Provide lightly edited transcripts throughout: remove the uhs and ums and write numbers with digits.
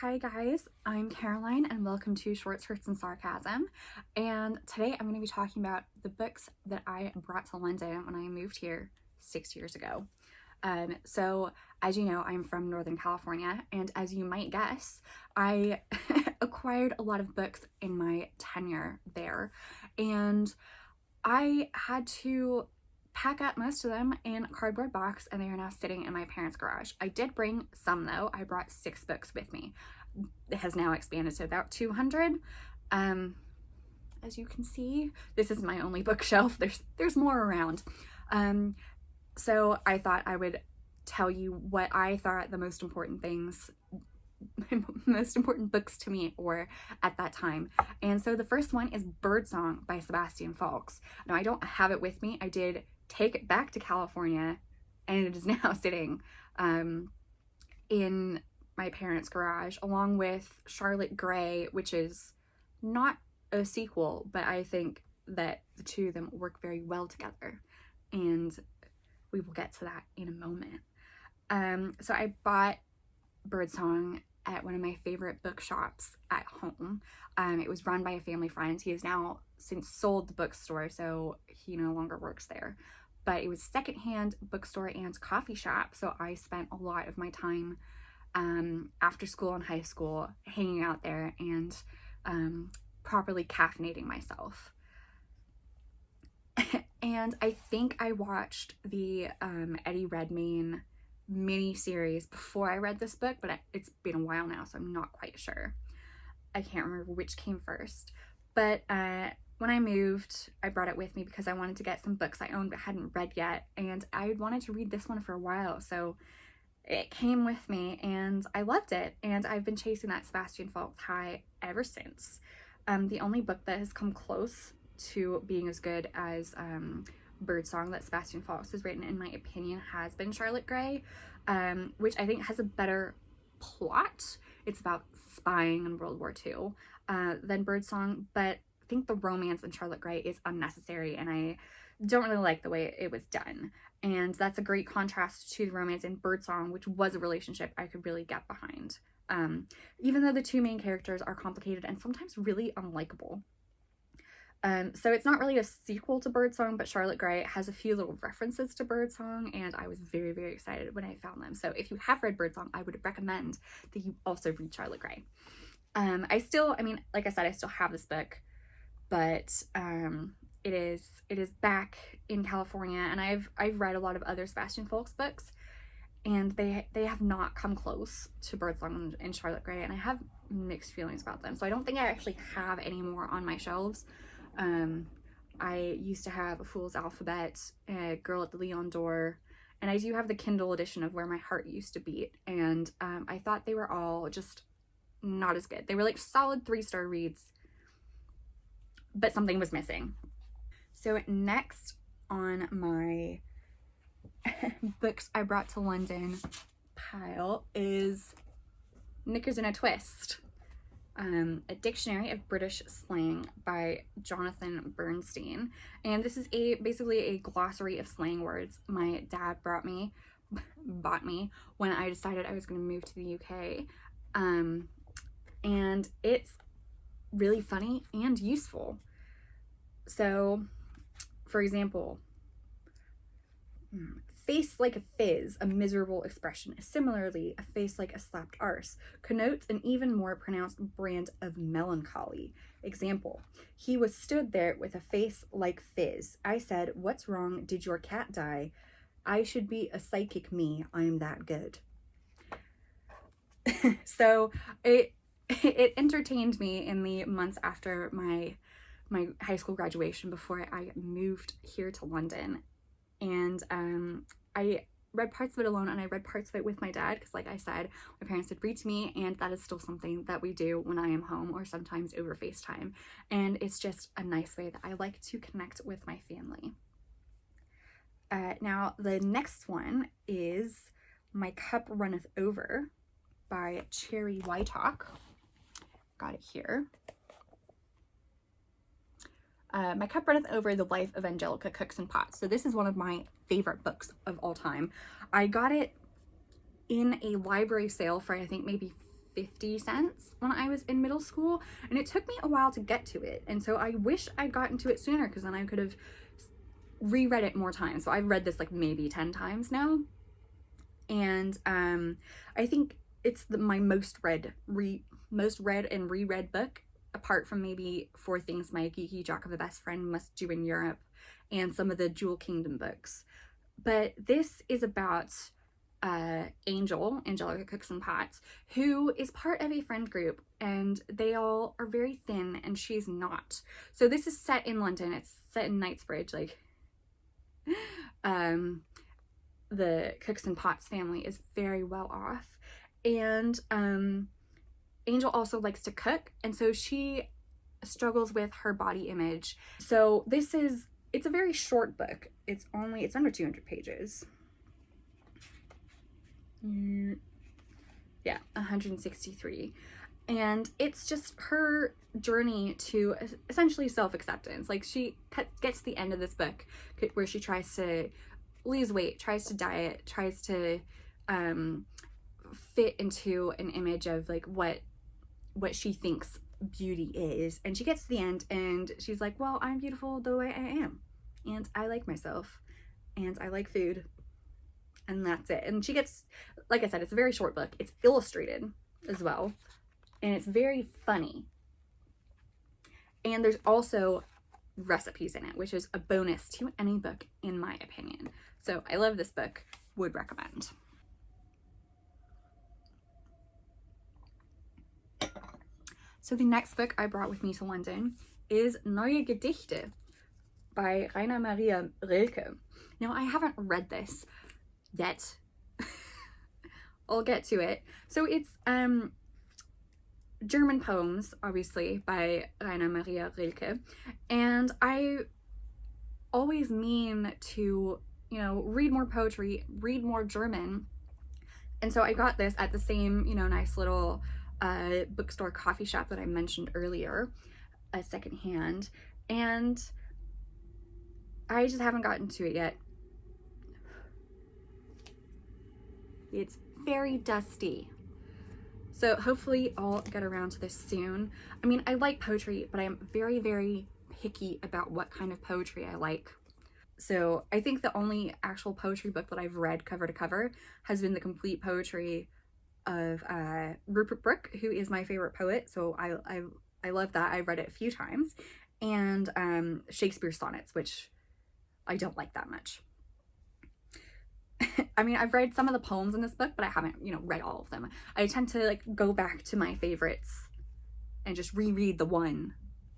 Hi guys, I'm Caroline and welcome to Short Skirts and Sarcasm. And today I'm going to be talking about the books that I brought to London when I moved here 6 years ago. So as you know, I'm from Northern California, and as you might guess, I acquired a lot of books in my tenure there, and I had to pack up most of them in a cardboard box, and they are now sitting in my parents' garage. I did bring some though. I brought 6 books with me. It has now expanded to about 200. As you can see, this is my only bookshelf. There's more around. So I thought I would tell you what I thought the most important books to me were at that time. And so the first one is Birdsong by Sebastian Faulks. Now I don't have it with me. I did take it back to California, and it is now sitting in my parents' garage, along with Charlotte Gray, which is not a sequel, but I think that the two of them work very well together, and we will get to that in a moment. So I bought Birdsong at one of my favorite bookshops at home. It was run by a family friend. He has now since sold the bookstore, so he no longer works there. But it was secondhand bookstore and coffee shop, so I spent a lot of my time after school and high school hanging out there and properly caffeinating myself. And I think I watched the Eddie Redmayne mini-series before I read this book, but it's been a while now, so I'm not quite sure. I can't remember which came first. But when I moved, I brought it with me because I wanted to get some books I owned but hadn't read yet, and I wanted to read this one for a while, so it came with me and I loved it, and I've been chasing that Sebastian Faulks high ever since. The only book that has come close to being as good as Birdsong that Sebastian Faulks has written, in my opinion, has been Charlotte Gray, which I think has a better plot. It's about spying in World War II than Birdsong, but I think the romance in Charlotte Gray is unnecessary, and I don't really like the way it was done. And that's a great contrast to the romance in Birdsong, which was a relationship I could really get behind. Even though the two main characters are complicated and sometimes really unlikable. So it's not really a sequel to Birdsong, but Charlotte Gray has a few little references to Birdsong, and I was very, very excited when I found them. So if you have read Birdsong, I would recommend that you also read Charlotte Gray. Like I said, I still have this book, but it is back in California, and I've read a lot of other Sebastian Faulks books, and they have not come close to Birdsong and Charlotte Gray, and I have mixed feelings about them. So I don't think I actually have any more on my shelves. I used to have A Fool's Alphabet, Girl at the Leon Door, and I do have the Kindle edition of Where My Heart Used to Beat, and I thought they were all just not as good. They were like solid 3-star reads, but something was missing. So next on my books I brought to London pile is Knickers in a Twist, a dictionary of British slang by Jonathan Bernstein. And this is basically a glossary of slang words my dad bought me when I decided I was going to move to the UK. And it's really funny and useful. So, for example, face like a fizz, a miserable expression. Similarly, a face like a slapped arse connotes an even more pronounced brand of melancholy. Example, he was stood there with a face like fizz. I said, "What's wrong? Did your cat die? I should be a psychic me. I'm that good." So it entertained me in the months after my high school graduation, before I moved here to London. And I read parts of it alone, and I read parts of it with my dad, because like I said, my parents would read to me, and that is still something that we do when I am home, or sometimes over FaceTime. And it's just a nice way that I like to connect with my family. Now the next one is My Cup Runneth Over by Cherry Whiteock. Got it here. My Cup Runneth Over, The Life of Angelica Cooks and Pots. So this is one of my favorite books of all time. I got it in a library sale for I think maybe 50 cents when I was in middle school, and it took me a while to get to it. And so I wish I'd gotten to it sooner, because then I could have reread it more times. So I've read this like maybe 10 times now. And I think it's my most read and reread book, apart from maybe Four Things My Geeky Jock of a Best Friend Must Do in Europe and some of the Jewel Kingdom books. But this is about Angelica Cooks and Pots, who is part of a friend group, and they all are very thin and she's not. So this is set in London. It's set in Knightsbridge. Like the Cooks and Pots family is very well off, and Angel also likes to cook, and so she struggles with her body image. So it's a very short book. It's under 200 pages. Yeah, 163. And it's just her journey to essentially self-acceptance. Like, she gets to the end of this book where she tries to lose weight, tries to diet, tries to fit into an image of like what she thinks beauty is. And she gets to the end and she's like, well, I'm beautiful the way I am, and I like myself, and I like food, and that's it. And she gets, like I said, it's a very short book. It's illustrated as well, and it's very funny. And there's also recipes in it, which is a bonus to any book, in my opinion. So I love this book, would recommend. So the next book I brought with me to London is Neue Gedichte by Rainer Maria Rilke. Now, I haven't read this yet. I'll get to it. So it's German poems, obviously, by Rainer Maria Rilke, and I always mean to, read more poetry, read more German, and so I got this at the same, nice little bookstore coffee shop that I mentioned earlier, secondhand, and I just haven't gotten to it yet. It's very dusty. So hopefully I'll get around to this soon. I mean, I like poetry, but I'm very, very picky about what kind of poetry I like. So I think the only actual poetry book that I've read cover to cover has been the complete poetry of Rupert Brooke, who is my favorite poet. So I love that. I've read it a few times. And Shakespeare's sonnets, which I don't like that much. I mean, I've read some of the poems in this book, but I haven't, read all of them. I tend to go back to my favorites and just reread the one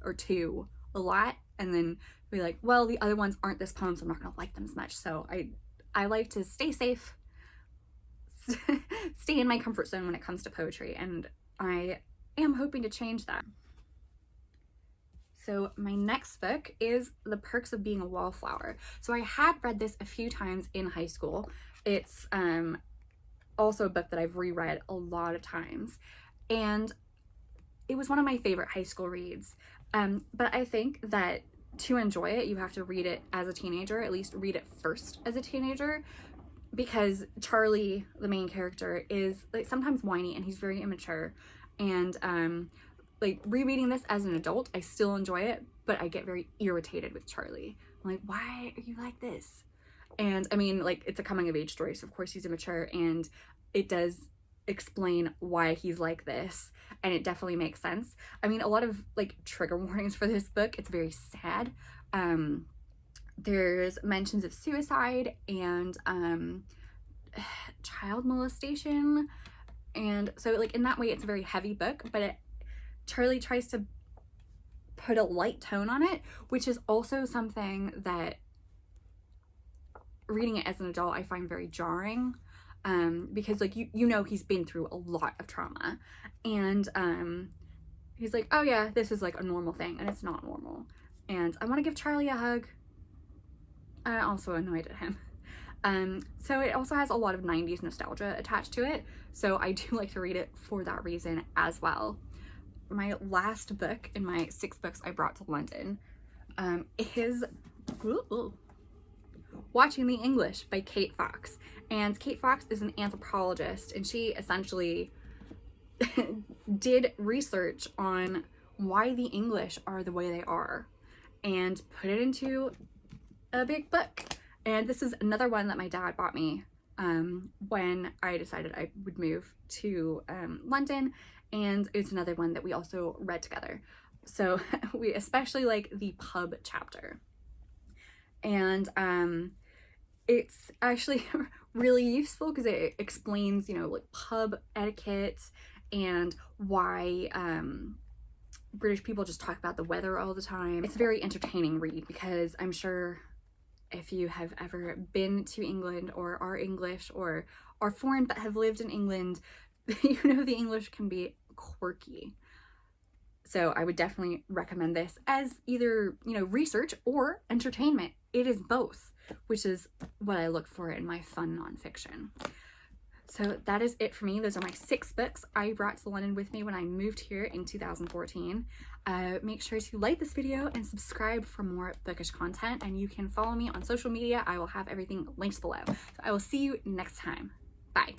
or two a lot, and then be like, well, the other ones aren't this poem, so I'm not gonna like them as much. So I like to stay safe, stay in my comfort zone when it comes to poetry, and I am hoping to change that. So my next book is The Perks of Being a Wallflower. So I had read this a few times in high school. It's also a book that I've reread a lot of times, and it was one of my favorite high school reads. But I think that to enjoy it, you have to read it as a teenager, at least read it first as a teenager, because Charlie, the main character, is sometimes whiny and he's very immature, and rereading this as an adult, I still enjoy it, but I get very irritated with Charlie. I'm like, why are you like this? And I mean, it's a coming of age story, so of course he's immature, and it does explain why he's like this, and it definitely makes sense. I mean, a lot of trigger warnings for this book. It's very sad. There's mentions of suicide and child molestation, and so in that way it's a very heavy book, but Charlie tries to put a light tone on it, which is also something that reading it as an adult I find very jarring, because he's been through a lot of trauma, and he's like, oh yeah, this is a normal thing, and it's not normal, and I want to give Charlie a hug. I'm also annoyed at him. So it also has a lot of 90s nostalgia attached to it, so I do like to read it for that reason as well. My last book in my 6 books I brought to London is Watching the English by Kate Fox. And Kate Fox is an anthropologist, and she essentially did research on why the English are the way they are and put it into a big book. And this is another one that my dad bought me when I decided I would move to London, and it's another one that we also read together. So we especially like the pub chapter. And it's actually really useful because it explains, you know, like pub etiquette and why British people just talk about the weather all the time. It's a very entertaining read because I'm sure if you have ever been to England or are English or are foreign but have lived in England, you know the English can be quirky. So I would definitely recommend this as either, you know, research or entertainment. It is both, which is what I look for in my fun nonfiction. So that is it for me. Those are my 6 books I brought to London with me when I moved here in 2014. Make sure to like this video and subscribe for more bookish content, and you can follow me on social media. I will have everything linked below. So I will see you next time. Bye.